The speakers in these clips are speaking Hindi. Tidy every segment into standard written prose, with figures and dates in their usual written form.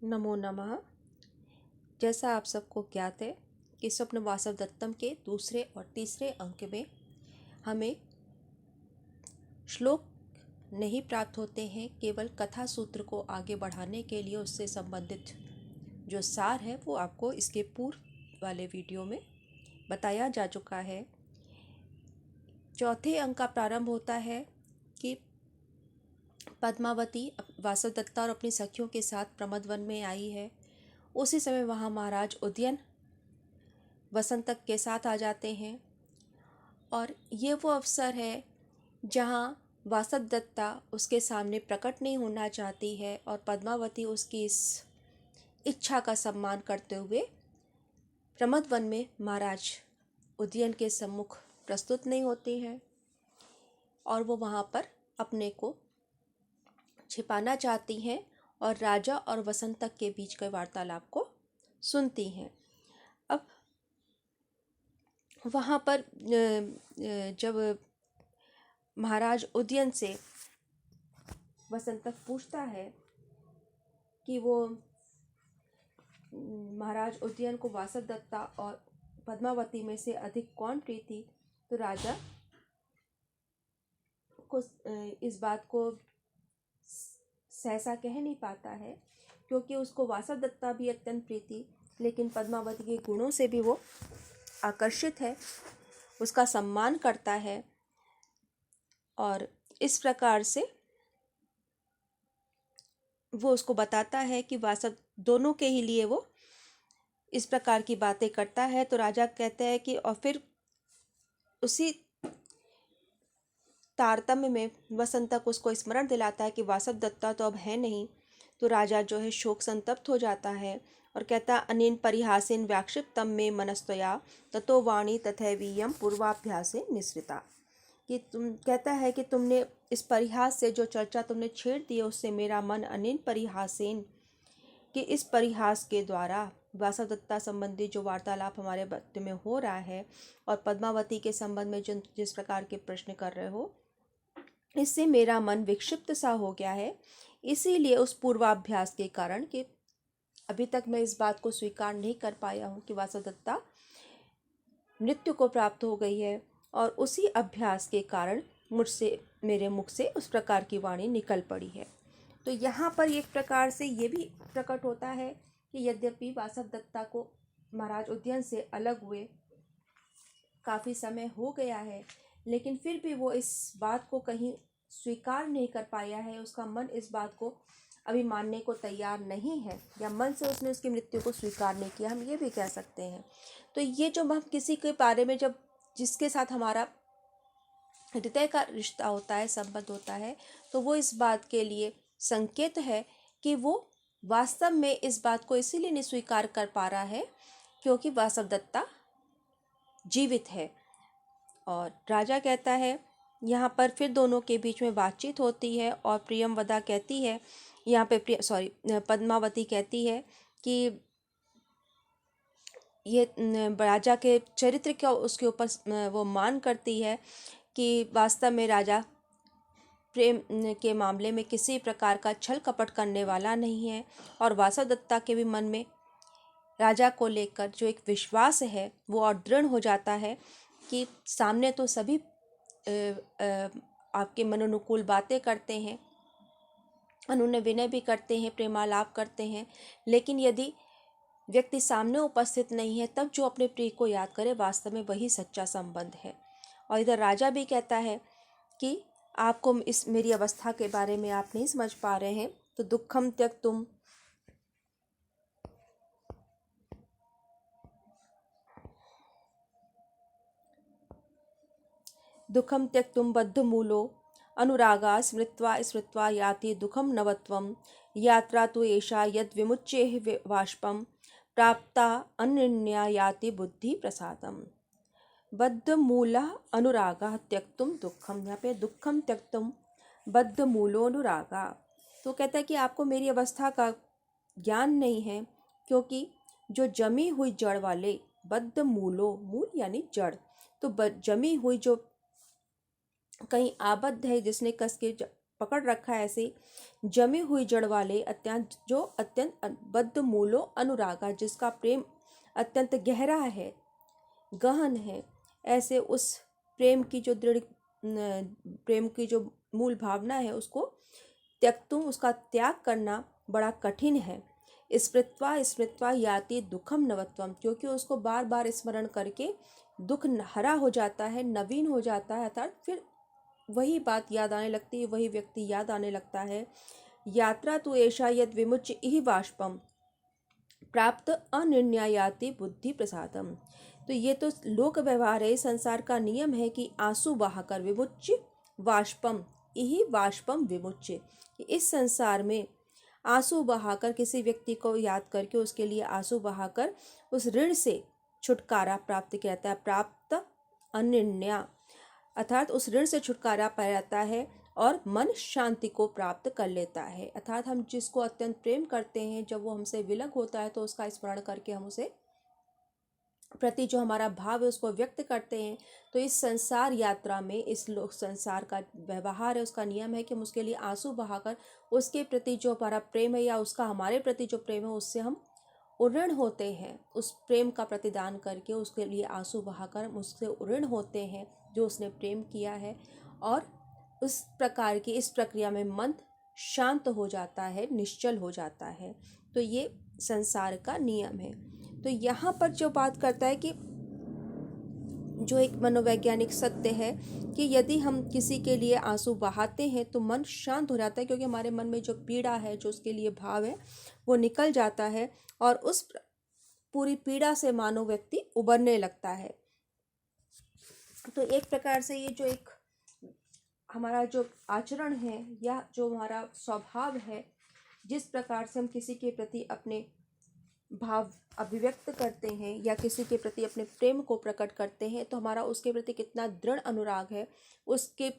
नमो नमः। जैसा आप सबको ज्ञात है कि स्वप्न वासवदत्तम के दूसरे और तीसरे अंक में हमें श्लोक नहीं प्राप्त होते हैं, केवल कथा सूत्र को आगे बढ़ाने के लिए उससे संबंधित जो सार है वो आपको इसके पूर्व वाले वीडियो में बताया जा चुका है। चौथे अंक का प्रारंभ होता है कि पद्मावती वासवदत्ता और अपनी सखियों के साथ प्रमदवन में आई है। उसी समय वहाँ महाराज उदयन वसंतक के साथ आ जाते हैं और ये वो अवसर है जहाँ वासवदत्ता उसके सामने प्रकट नहीं होना चाहती है और पद्मावती उसकी इस इच्छा का सम्मान करते हुए प्रमदवन में महाराज उदयन के सम्मुख प्रस्तुत नहीं होती हैं और वो वहाँ पर अपने को छिपाना चाहती हैं और राजा और वसंतक के बीच के वार्तालाप को सुनती हैं। अब वहाँ पर जब महाराज उदयन से वसंतक पूछता है कि वो महाराज उदयन को वासवदत्ता और पद्मावती में से अधिक कौन प्रिय थी, तो राजा को इस बात को सहसा कह नहीं पाता है, क्योंकि उसको वासवदत्ता भी अत्यंत प्रिय थी, लेकिन पद्मावती के गुणों से भी वो आकर्षित है, उसका सम्मान करता है और इस प्रकार से वो उसको बताता है कि वासव दोनों के ही लिए वो इस प्रकार की बातें करता है। तो राजा कहते हैं कि और फिर उसी तारतम्य में वसंतक उसको स्मरण दिलाता है कि वासवदत्ता तो अब है नहीं। तो राजा जो है शोक संतप्त हो जाता है और कहता अनेन परिहासेन व्याक्षिप्तम में मनस्तया ततो वाणी तथैवीयम पूर्वाभ्यासे निसृता। कि तुम कहता है कि तुमने इस परिहास से जो चर्चा तुमने छेड़ दी है उससे मेरा मन अनेन परिहासेन कि इस परिहास के द्वारा वासवदत्ता संबंधी जो वार्तालाप हमारे बारे में हो रहा है और पद्मावती के संबंध में जिस प्रकार के प्रश्न कर रहे हो, इससे मेरा मन विक्षिप्त सा हो गया है। इसीलिए उस पूर्वाभ्यास के कारण कि अभी तक मैं इस बात को स्वीकार नहीं कर पाया हूँ कि वासवदत्ता मृत्यु को प्राप्त हो गई है, और उसी अभ्यास के कारण मुझसे मेरे मुख से उस प्रकार की वाणी निकल पड़ी है। तो यहाँ पर एक प्रकार से ये भी प्रकट होता है कि यद्यपि वासवदत्ता को महाराज उदयन से अलग हुए काफ़ी समय हो गया है, लेकिन फिर भी वो इस बात को कहीं स्वीकार नहीं कर पाया है। उसका मन इस बात को अभी मानने को तैयार नहीं है, या मन से उसने उसकी मृत्यु को स्वीकार नहीं किया, हम ये भी कह सकते हैं। तो ये जो हम किसी के बारे में जब जिसके साथ हमारा हृदय का रिश्ता होता है, संबंध होता है, तो वो इस बात के लिए संकेत है कि वो वास्तव में इस बात को इसीलिए नहीं स्वीकार कर पा रहा है क्योंकि वासवदत्ता जीवित है। और राजा कहता है, यहाँ पर फिर दोनों के बीच में बातचीत होती है और प्रियमवदा कहती है, यहाँ पे पद्मावती कहती है कि ये राजा के चरित्र का उसके ऊपर वो मान करती है कि वास्तव में राजा प्रेम के मामले में किसी प्रकार का छल कपट करने वाला नहीं है। और वासवदत्ता के भी मन में राजा को लेकर जो एक विश्वास है वो और दृढ़ हो जाता है कि सामने तो सभी आपके मनोनुकूल बातें करते हैं, अनुनय विनय भी करते हैं, प्रेमालाप करते हैं, लेकिन यदि व्यक्ति सामने उपस्थित नहीं है तब जो अपने प्रिय को याद करे, वास्तव में वही सच्चा संबंध है। और इधर राजा भी कहता है कि आपको इस मेरी अवस्था के बारे में आप नहीं समझ पा रहे हैं, तो दुखम त्यक्तुम बद्धमूलो अनुरागा स्मृत्वा स्मृत्वा याति दुखम नवत्वम यात्रा तो एषा यद विमुच्ये वाष्पम प्राप्ता अनन्या याति बुद्धि प्रसादम। बद्धमूला अनुरागा त्यक्तुम दुखम, यहाँ पे दुखम त्यक्तुम बद्धमूलो अनुरागा। तो कहता है कि आपको मेरी अवस्था का ज्ञान नहीं है, क्योंकि जो जमी हुई जड़ वाले बद्धमूलो, मूल यानी जड़, तो जमी हुई जो कहीं आबद्ध है, जिसने कस के पकड़ रखा है ऐसे जमी हुई जड़ वाले अत्यंत बद्ध मूलो अनुरागा, जिसका प्रेम अत्यंत गहरा है, गहन है, ऐसे उस प्रेम की जो दृढ़ प्रेम की जो मूल भावना है उसको त्यक्तुम, उसका त्याग करना बड़ा कठिन है। स्मृत्वा स्मृत्वा याति दुखम नवत्वम, क्योंकि उसको बार बार स्मरण करके दुख हरा हो जाता है, नवीन हो जाता है, अर्थात फिर वही बात याद आने लगती है, वही व्यक्ति याद आने लगता है। यात्रा तो ऐसा यद विमुच्य इहि बाष्पम प्राप्त अनिर्णयाति बुद्धि प्रसादम। तो ये तो लोक व्यवहार है, संसार का नियम है कि आंसू बहाकर विमुच्य वाष्पम, यही वाष्पम विमुच्य, कि इस संसार में आंसू बहाकर किसी व्यक्ति को याद करके उसके लिए आंसू बहाकर उस ऋण से छुटकारा प्राप्त किया जाता है। प्राप्त अनिर्णय अर्थात उस ऋण से छुटकारा पा जाता है और मन शांति को प्राप्त कर लेता है। अर्थात हम जिसको अत्यंत प्रेम करते हैं, जब वो हमसे विलग होता है तो उसका स्मरण करके हम उसे प्रति जो हमारा भाव है उसको व्यक्त करते हैं। तो इस संसार यात्रा में इस लोक संसार का व्यवहार है, उसका नियम है कि हम उसके लिए आंसू बहाकर उसके प्रति जो हमारा प्रेम है या उसका हमारे प्रति जो प्रेम है उससे हम ऋण होते हैं। उस प्रेम का प्रतिदान करके उसके लिए आंसू बहाकर उससे ऋण होते हैं जो उसने प्रेम किया है, और उस प्रकार की इस प्रक्रिया में मन शांत हो जाता है, निश्चल हो जाता है। तो ये संसार का नियम है। तो यहाँ पर जो बात करता है कि जो एक मनोवैज्ञानिक सत्य है कि यदि हम किसी के लिए आंसू बहाते हैं तो मन शांत हो जाता है, क्योंकि हमारे मन में जो पीड़ा है, जो उसके लिए भाव है, वो निकल जाता है और उस पूरी पीड़ा से मानव व्यक्ति उबरने लगता है। तो एक प्रकार से ये जो एक हमारा जो आचरण है या जो हमारा स्वभाव है, जिस प्रकार से हम किसी के प्रति अपने भाव अभिव्यक्त करते हैं या किसी के प्रति अपने प्रेम को प्रकट करते हैं, तो हमारा उसके प्रति कितना दृढ़ अनुराग है, उसके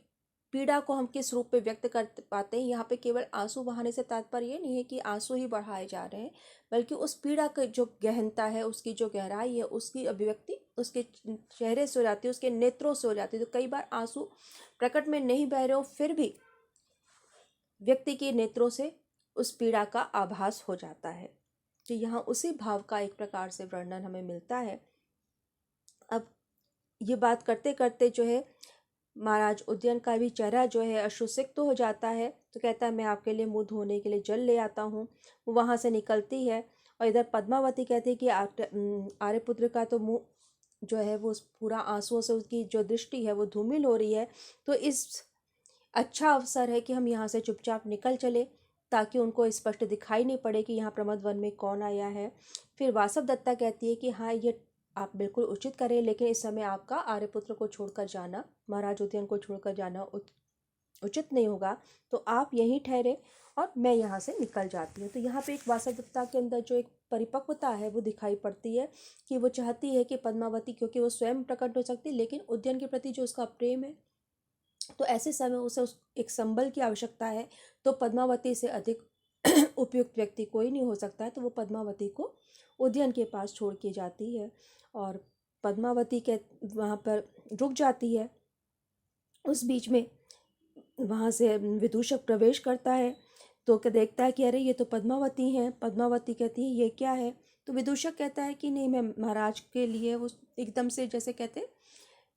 पीड़ा को हम किस रूप में व्यक्त कर पाते हैं। यहाँ पे केवल आंसू बहाने से तात्पर्य ये नहीं है कि आंसू ही बढ़ाए जा रहे हैं, बल्कि उस पीड़ा की जो गहनता है, उसकी जो गहराई है, उसकी अभिव्यक्ति उसके चेहरे से हो जाती है, उसके नेत्रों से हो जाती है। तो कई बार आंसू प्रकट में नहीं बह रहे हो, फिर भी व्यक्ति के नेत्रों से उस पीड़ा का आभास हो जाता है। तो यहाँ उसी भाव का एक प्रकार से वर्णन हमें मिलता है। अब ये बात करते करते जो है महाराज उदयन का भी चेहरा जो है अश्रुसिक्त हो जाता है। तो कहता है मैं आपके लिए मुंह धोने के लिए जल ले आता हूँ। वो वहाँ से निकलती है और इधर पद्मावती कहती है कि आर्यपुत्र का तो मुँह जो है वो पूरा आंसुओं से उसकी जो दृष्टि है वो धूमिल हो रही है। तो इस अच्छा अवसर है कि हम यहाँ से चुपचाप निकल चले, ताकि उनको स्पष्ट दिखाई नहीं पड़े कि यहाँ प्रमद वन में कौन आया है। फिर वासव दत्ता कहती है कि हाँ, ये आप बिल्कुल उचित करें, लेकिन इस समय आपका आर्यपुत्र को छोड़कर जाना, महाराज उदयन को छोड़कर जाना उचित नहीं होगा, तो आप यहीं ठहरे और मैं यहाँ से निकल जाती हूँ। तो यहाँ पे एक वासव दत्ता के अंदर जो एक परिपक्वता है वो दिखाई पड़ती है कि वो चाहती है कि पद्मावती, क्योंकि वो स्वयं प्रकट हो सकती है, लेकिन उदयन के प्रति जो उसका प्रेम है, तो ऐसे समय उसे एक संबल की आवश्यकता है। तो पद्मावती से अधिक उपयुक्त व्यक्ति कोई नहीं हो सकता है। तो वो पद्मावती को उदयन के पास छोड़ के जाती है और पद्मावती के वहाँ पर रुक जाती है। उस बीच में वहाँ से विदूषक प्रवेश करता है, तो क्या देखता है कि अरे ये तो पद्मावती हैं। पद्मावती कहती है ये क्या है। तो विदूषक कहता है कि नहीं, मैं महाराज के लिए, वो एकदम से जैसे कहते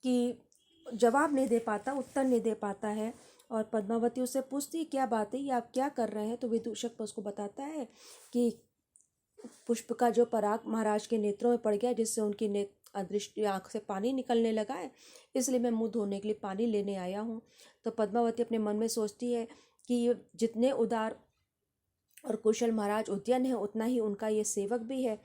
कि जवाब नहीं दे पाता, उत्तर नहीं दे पाता है। और पद्मावती उससे पूछती है क्या बात है, ये आप क्या कर रहे हैं। तो विदूषक उसको बताता है कि पुष्प का जो पराग महाराज के नेत्रों में पड़ गया, जिससे उनकी दृष्टि आँख से पानी निकलने लगा है, इसलिए मैं मुंह धोने के लिए पानी लेने आया हूँ। तो पद्मावती अपने मन में सोचती है कि ये जितने उदार और कुशल महाराज उद्यन है, उतना ही उनका ये सेवक भी है।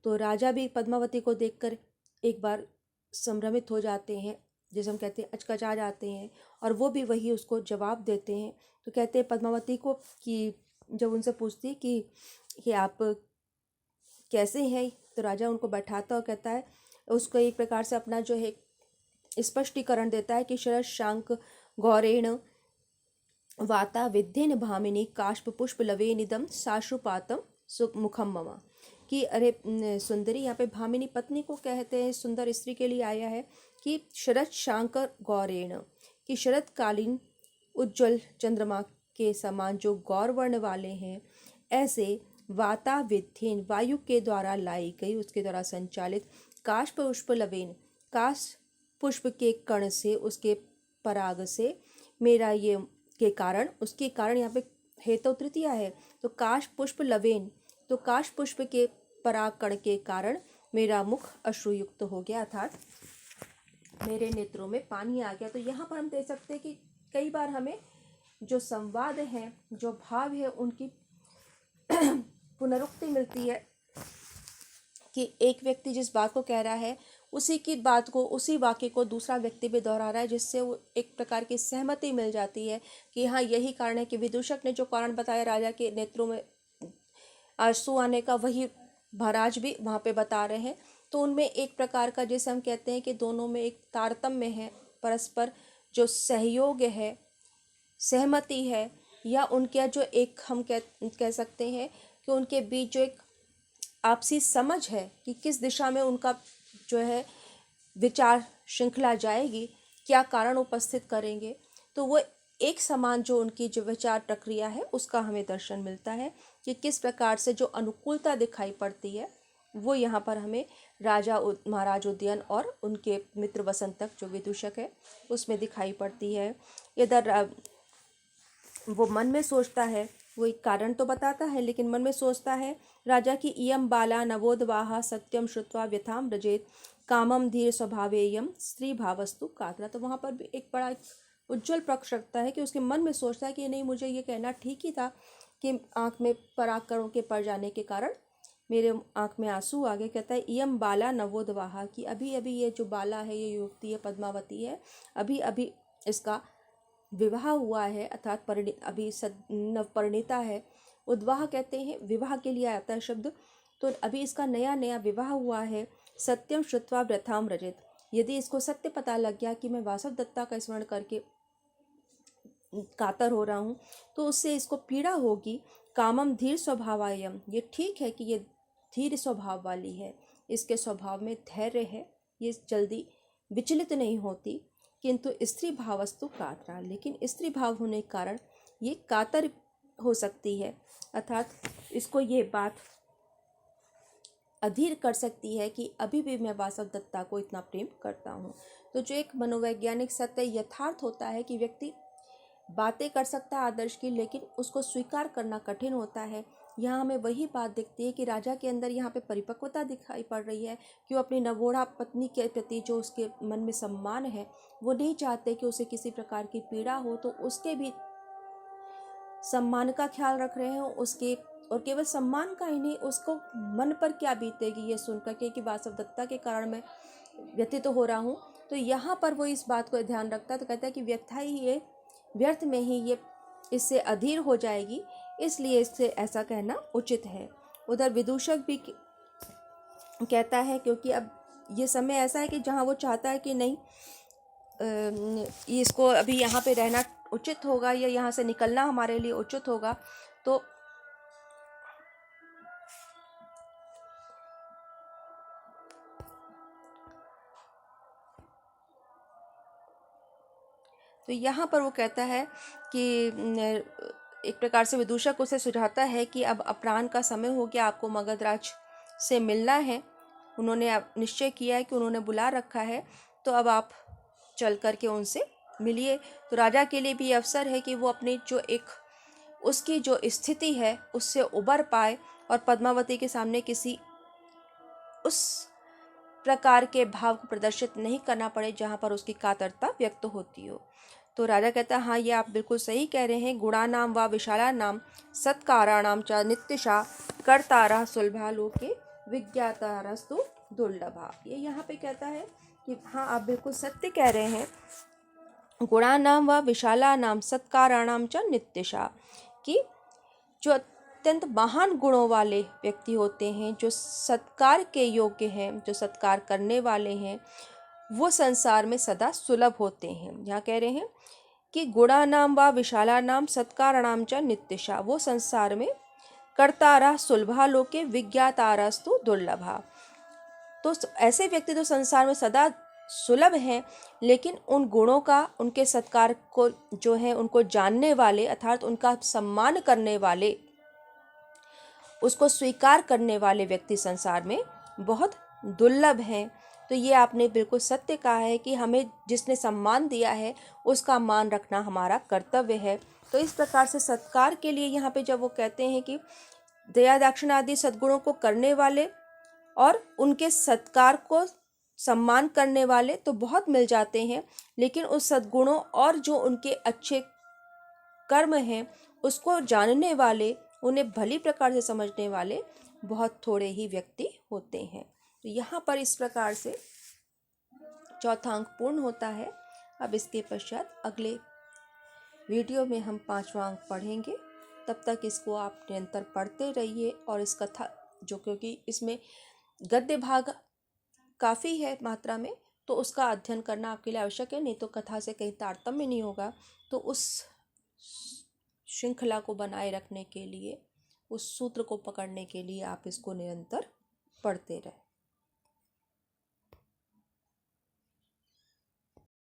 तो राजा भी पद्मावती को देखकर एक बार संभ्रमित हो जाते हैं, जैसे हम कहते हैं अचकचा जाते हैं, और वो भी वही उसको जवाब देते हैं। तो कहते हैं पद्मावती को कि जब उनसे पूछती कि आप कैसे हैं, तो राजा उनको बैठाता और कहता है, उसको एक प्रकार से अपना जो है स्पष्टीकरण देता है कि शरद शांक गौरेण वाता विद्येन भामिनी काष्प पुष्प लवे निदम साश्रुपातम मुखम ममा, कि अरे सुंदरी, यहाँ पे भामिनी पत्नी को कहते हैं, सुंदर स्त्री के लिए आया है कि शरद शांकर गौरेण, कि शरदकालीन उज्ज्वल चंद्रमा के समान जो गौरवर्ण वाले हैं, ऐसे वाताविध्येन वायु के द्वारा लाई गई, उसके द्वारा संचालित काश पुष्प लवेन, काश पुष्प के कण से, उसके पराग से, मेरा ये के कारण, उसके कारण, यहाँ पे हेतु तृतीया है, तो काश पुष्प लवेन, तो काश पुष्प के पराग कण के कारण मेरा मुख अश्रुयुक्त हो गया, अर्थात मेरे नेत्रों में पानी आ गया। तो यहाँ पर हम देख सकते हैं कि कई बार हमें जो संवाद है, जो भाव है, उनकी पुनरुक्ति मिलती है कि एक व्यक्ति जिस बात को कह रहा है उसी की बात को, उसी वाक्य को दूसरा व्यक्ति भी दोहरा रहा है, जिससे वो एक प्रकार की सहमति मिल जाती है कि हाँ यही कारण है। कि विदूषक ने जो कारण बताया राजा के नेत्रों में आंसू आने का, वही महाराज भी वहाँ पे बता रहे हैं। तो उनमें एक प्रकार का, जैसे हम कहते हैं कि दोनों में एक तारतम्य है, परस्पर जो सहयोग है, सहमति है, या उनके जो एक हम कह सकते हैं कि उनके बीच जो एक आपसी समझ है कि किस दिशा में उनका जो है विचार श्रृंखला जाएगी, क्या कारण उपस्थित करेंगे, तो वो एक समान जो उनकी जो विचार प्रक्रिया है उसका हमें दर्शन मिलता है कि किस प्रकार से जो अनुकूलता दिखाई पड़ती है वो यहाँ पर हमें राजा महाराज उदयन और उनके मित्र वसंतक जो विदूषक है उसमें दिखाई पड़ती है। इधर वो मन में सोचता है, वो एक कारण तो बताता है लेकिन मन में सोचता है, राजा की इयम बाला नवोदवाहा सत्यम श्रुत्वा व्यथाम रजेत कामम धीर स्वभावेयम स्त्री भावस्तु कातरा। तो वहाँ पर भी एक बड़ा उज्जवल पक्ष रखता है कि उसके मन में सोचता है कि नहीं, मुझे ये कहना ठीक ही था कि आँख में परागकणों के पड़ जाने के कारण मेरे आँख में आंसू आ गए। कहता है इयम बाला नवोदवाहा, कि अभी अभी ये जो बाला है, ये युवती है, पद्मावती है, अभी अभी इसका विवाह हुआ है, अर्थात अभी नवपरिणीता है। उद्वाह कहते हैं विवाह के लिए आता है शब्द, तो अभी इसका नया नया विवाह हुआ है। सत्यम श्रुत्वा व्यथाम रजित, यदि इसको सत्य पता लग गया कि मैं वासव दत्ता का स्मरण करके कातर हो रहा हूँ तो उससे इसको पीड़ा होगी। कामम धीर स्वभावायम, ये ठीक है कि ये धीर स्वभाव वाली है, इसके स्वभाव में धैर्य है, ये जल्दी विचलित नहीं होती, किंतु स्त्री भावस्तु कातरा, लेकिन स्त्री भाव होने के कारण ये कातर हो सकती है, अर्थात इसको ये बात अधीर कर सकती है कि अभी भी मैं वासव दत्ता को इतना प्रेम करता हूँ। तो जो एक मनोवैज्ञानिक सत्य यथार्थ होता है कि व्यक्ति बातें कर सकता है आदर्श की, लेकिन उसको स्वीकार करना कठिन होता है। यहाँ हमें वही बात दिखती है कि राजा के अंदर यहाँ पे परिपक्वता दिखाई पड़ रही है कि वो अपनी नवोढ़ा पत्नी के प्रति जो उसके मन में सम्मान है, वो नहीं चाहते कि उसे किसी प्रकार की पीड़ा हो, तो उसके भी सम्मान का ख्याल रख रहे हैं उसके, और केवल सम्मान का ही नहीं, उसको मन पर क्या बीतेगी ये सुनकर कि वासव दत्ता के कारण मैं व्यथित हो रहा हूँ। तो यहाँ पर वो इस बात को ध्यान रखता है, तो कहता है कि व्यथा ही ये व्यर्थ में ही ये इससे अधीर हो जाएगी, इसलिए इससे ऐसा कहना उचित है। उधर विदूषक भी कहता है क्योंकि अब ये समय ऐसा है कि जहाँ वो चाहता है कि नहीं इसको अभी यहाँ पे रहना उचित होगा या यहाँ से निकलना हमारे लिए उचित होगा, तो यहाँ पर वो कहता है कि एक प्रकार से विदूषक उसे सुझाता है कि अब अपराह्न का समय हो गया, आपको मगधराज से मिलना है, उन्होंने निश्चय किया है कि उन्होंने बुला रखा है, तो अब आप चल करके उनसे मिलिए। तो राजा के लिए भी अवसर है कि वो अपनी जो एक उसकी जो स्थिति है उससे उबर पाए और पद्मावती के सामने किसी उस प्रकार के भाव को प्रदर्शित नहीं करना पड़े जहाँ पर उसकी कातरता व्यक्त होती हो। तो राजा कहता है हाँ, ये आप बिल्कुल सही कह रहे हैं। गुणानाम व विशालानाम सत्काराणाम च नित्यशा कर्तारः सुलभा लोके विज्ञातारस्तु दुर्लभा। ये यहाँ पे कहता है कि हाँ, आप बिल्कुल सत्य कह रहे हैं। गुणानाम व विशालानाम सत्काराणाम च नित्यशा, कि जो अत्यंत महान गुणों वाले व्यक्ति होते हैं, जो सत्कार के योग्य हैं, जो सत्कार करने वाले हैं, वो संसार में सदा सुलभ होते हैं। यहाँ कह रहे हैं कि गुणानाम व विशालानाम सत्काराणाम च नित्यशा, वो संसार में कर्तारः सुलभा लोके विज्ञातारस्तु दुर्लभा। तो ऐसे व्यक्ति तो संसार में सदा सुलभ हैं, लेकिन उन गुणों का, उनके सत्कार को जो है उनको जानने वाले अर्थात उनका सम्मान करने वाले, उसको स्वीकार करने वाले व्यक्ति संसार में बहुत दुर्लभ हैं। तो ये आपने बिल्कुल सत्य कहा है कि हमें जिसने सम्मान दिया है उसका मान रखना हमारा कर्तव्य है। तो इस प्रकार से सत्कार के लिए यहाँ पे जब वो कहते हैं कि दया दाक्षिण आदि सद्गुणों को करने वाले और उनके सत्कार को सम्मान करने वाले तो बहुत मिल जाते हैं, लेकिन उस सद्गुणों और जो उनके अच्छे कर्म हैं उसको जानने वाले, उन्हें भली प्रकार से समझने वाले बहुत थोड़े ही व्यक्ति होते हैं। तो यहाँ पर इस प्रकार से चौथा अंक पूर्ण होता है। अब इसके पश्चात अगले वीडियो में हम पांचवा अंक पढ़ेंगे। तब तक इसको आप निरंतर पढ़ते रहिए और इस कथा जो, क्योंकि इसमें गद्य भाग काफ़ी है मात्रा में, तो उसका अध्ययन करना आपके लिए आवश्यक है, नहीं तो कथा से कहीं तारतम्य नहीं होगा। तो उस श्रृंखला को बनाए रखने के लिए, उस सूत्र को पकड़ने के लिए आप इसको निरंतर पढ़ते रहें।